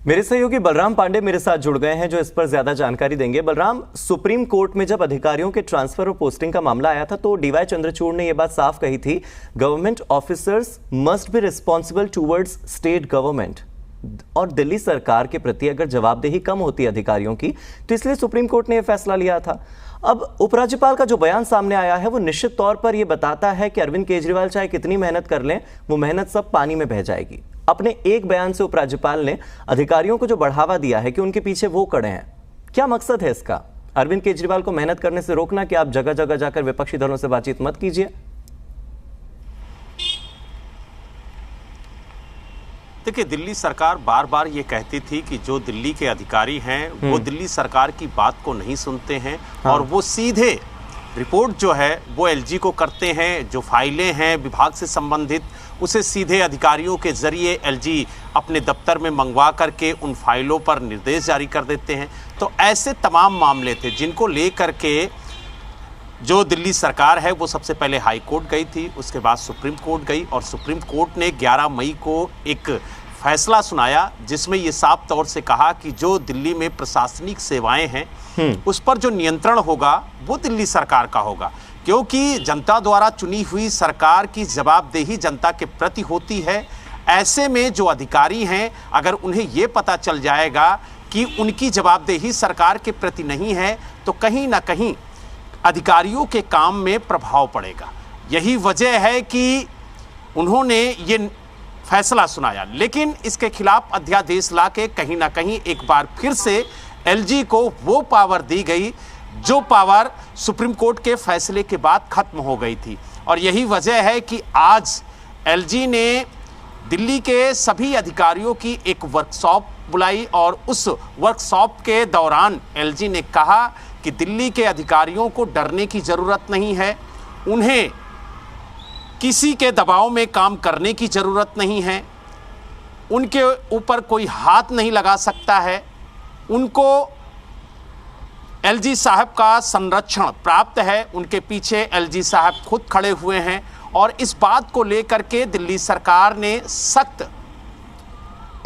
मेरे सहयोगी बलराम पांडे मेरे साथ जुड़ गए हैं जो इस पर ज्यादा जानकारी देंगे। बलराम, सुप्रीम कोर्ट में जब अधिकारियों के ट्रांसफर और पोस्टिंग का मामला आया था तो डीवाई चंद्रचूड़ ने यह बात साफ कही थी, government officers must be responsible towards state government, और दिल्ली सरकार के प्रति अगर जवाबदेही कम होती अधिकारियों की तो इसलिए सुप्रीम कोर्ट ने यह फैसला लिया था। अब उपराज्यपाल का जो बयान सामने आया है वो निश्चित तौर पर यह बताता है कि अरविंद केजरीवाल चाहे कितनी मेहनत कर लें, वो मेहनत सब पानी में बह जाएगी। अपने एक बयान से उपराज्यपाल ने अधिकारियों को जो बढ़ावा दिया है कि उनके पीछे वो खड़े हैं, क्या मकसद है इसका? अरविंद केजरीवाल को मेहनत करने से रोकना कि आप जगह जगह जाकर विपक्षी दलों से बातचीत मत कीजिए? देखिए, दिल्ली सरकार बार बार ये कहती थी कि जो दिल्ली के अधिकारी हैं वो दिल्ली सरकार की बात को नहीं सुनते हैं और वो सीधे रिपोर्ट जो है वो एलजी को करते हैं। जो फाइलें हैं विभाग से संबंधित उसे सीधे अधिकारियों के जरिए एलजी अपने दफ्तर में मंगवा करके उन फाइलों पर निर्देश जारी कर देते हैं। तो ऐसे तमाम मामले थे जिनको लेकर के जो दिल्ली सरकार है वो सबसे पहले हाई कोर्ट गई थी, उसके बाद सुप्रीम कोर्ट गई और सुप्रीम कोर्ट ने 11 मई को एक फैसला सुनाया जिसमें ये साफ तौर से कहा कि जो दिल्ली में प्रशासनिक सेवाएं हैं उस पर जो नियंत्रण होगा वो दिल्ली सरकार का होगा, क्योंकि जनता द्वारा चुनी हुई सरकार की जवाबदेही जनता के प्रति होती है। ऐसे में जो अधिकारी हैं अगर उन्हें ये पता चल जाएगा कि उनकी जवाबदेही सरकार के प्रति नहीं है तो कहीं ना कहीं अधिकारियों के काम में प्रभाव पड़ेगा। यही वजह है कि उन्होंने ये फैसला सुनाया, लेकिन इसके खिलाफ अध्यादेश लाके कहीं ना कहीं एक बार फिर से एलजी को वो पावर दी गई जो पावर सुप्रीम कोर्ट के फैसले के बाद खत्म हो गई थी। और यही वजह है कि आज एलजी ने दिल्ली के सभी अधिकारियों की एक वर्कशॉप बुलाई और उस वर्कशॉप के दौरान एलजी ने कहा कि दिल्ली के अधिकारियों को डरने की ज़रूरत नहीं है, उन्हें किसी के दबाव में काम करने की ज़रूरत नहीं है, उनके ऊपर कोई हाथ नहीं लगा सकता है, उनको एलजी साहब का संरक्षण प्राप्त है, उनके पीछे एलजी साहब खुद खड़े हुए हैं। और इस बात को लेकर के दिल्ली सरकार ने सख्त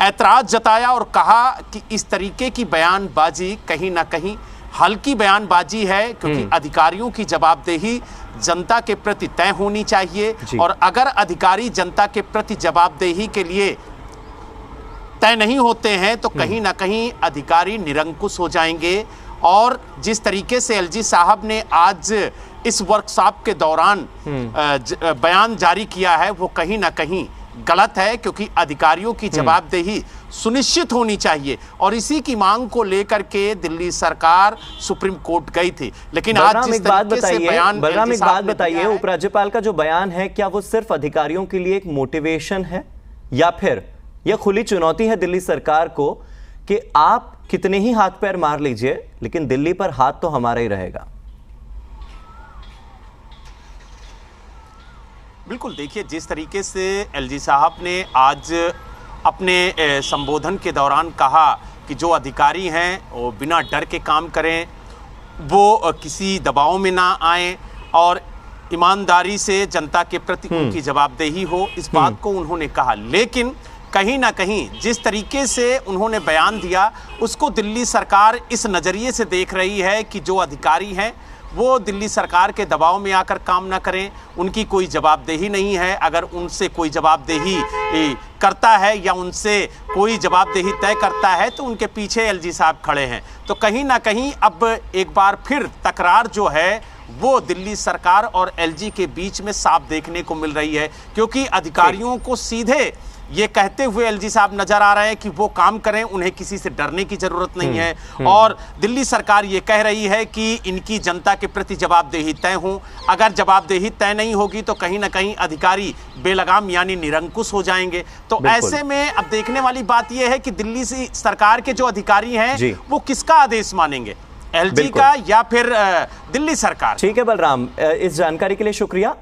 ऐतराज़ जताया और कहा कि इस तरीके की बयानबाजी कहीं ना कहीं हल्की बयानबाजी है, क्योंकि अधिकारियों की जवाबदेही जनता के प्रति तय होनी चाहिए और अगर अधिकारी जनता के प्रति जवाबदेही के लिए तय नहीं होते हैं तो कहीं ना कहीं अधिकारी निरंकुश हो जाएंगे। और जिस तरीके से एलजी साहब ने आज इस वर्कशॉप के दौरान बयान जारी किया है वो कहीं ना कहीं गलत है, क्योंकि अधिकारियों की जवाबदेही सुनिश्चित होनी चाहिए और इसी की मांग को लेकर के दिल्ली सरकार सुप्रीम कोर्ट गई थी। लेकिन आज जिस तरीके से बयान, बलराम एक बात बताइए, उपराज्यपाल का जो बयान है क्या वो सिर्फ अधिकारियों के लिए एक मोटिवेशन है या फिर यह खुली चुनौती है दिल्ली सरकार को कि आप कितने ही हाथ पैर मार लीजिए लेकिन दिल्ली पर हाथ तो हमारा ही रहेगा? बिल्कुल, देखिए जिस तरीके से एलजी साहब ने आज अपने संबोधन के दौरान कहा कि जो अधिकारी हैं वो बिना डर के काम करें, वो किसी दबाव में ना आएं और ईमानदारी से जनता के प्रति उनकी जवाबदेही हो, इस बात को उन्होंने कहा। लेकिन कहीं ना कहीं जिस तरीके से उन्होंने बयान दिया उसको दिल्ली सरकार इस नज़रिए से देख रही है कि जो अधिकारी हैं वो दिल्ली सरकार के दबाव में आकर काम ना करें, उनकी कोई जवाबदेही नहीं है। अगर उनसे कोई जवाबदेही करता है या उनसे कोई जवाबदेही तय करता है तो उनके पीछे एलजी साहब खड़े हैं। तो कहीं ना कहीं अब एक बार फिर तकरार जो है वो दिल्ली सरकार और एलजी के बीच में साफ देखने को मिल रही है, क्योंकि अधिकारियों को सीधे ये कहते हुए एलजी साहब नजर आ रहे हैं कि वो काम करें, उन्हें किसी से डरने की जरूरत नहीं है। और दिल्ली सरकार ये कह रही है कि इनकी जनता के प्रति जवाबदेही तय हो। अगर जवाबदेही तय नहीं होगी तो कहीं ना कहीं अधिकारी बेलगाम यानी निरंकुश हो जाएंगे। तो ऐसे में अब देखने वाली बात यह है कि दिल्ली से सरकार के जो अधिकारी हैं वो किसका आदेश मानेंगे, एलजी का या फिर दिल्ली सरकार? ठीक है बलराम, इस जानकारी के लिए शुक्रिया।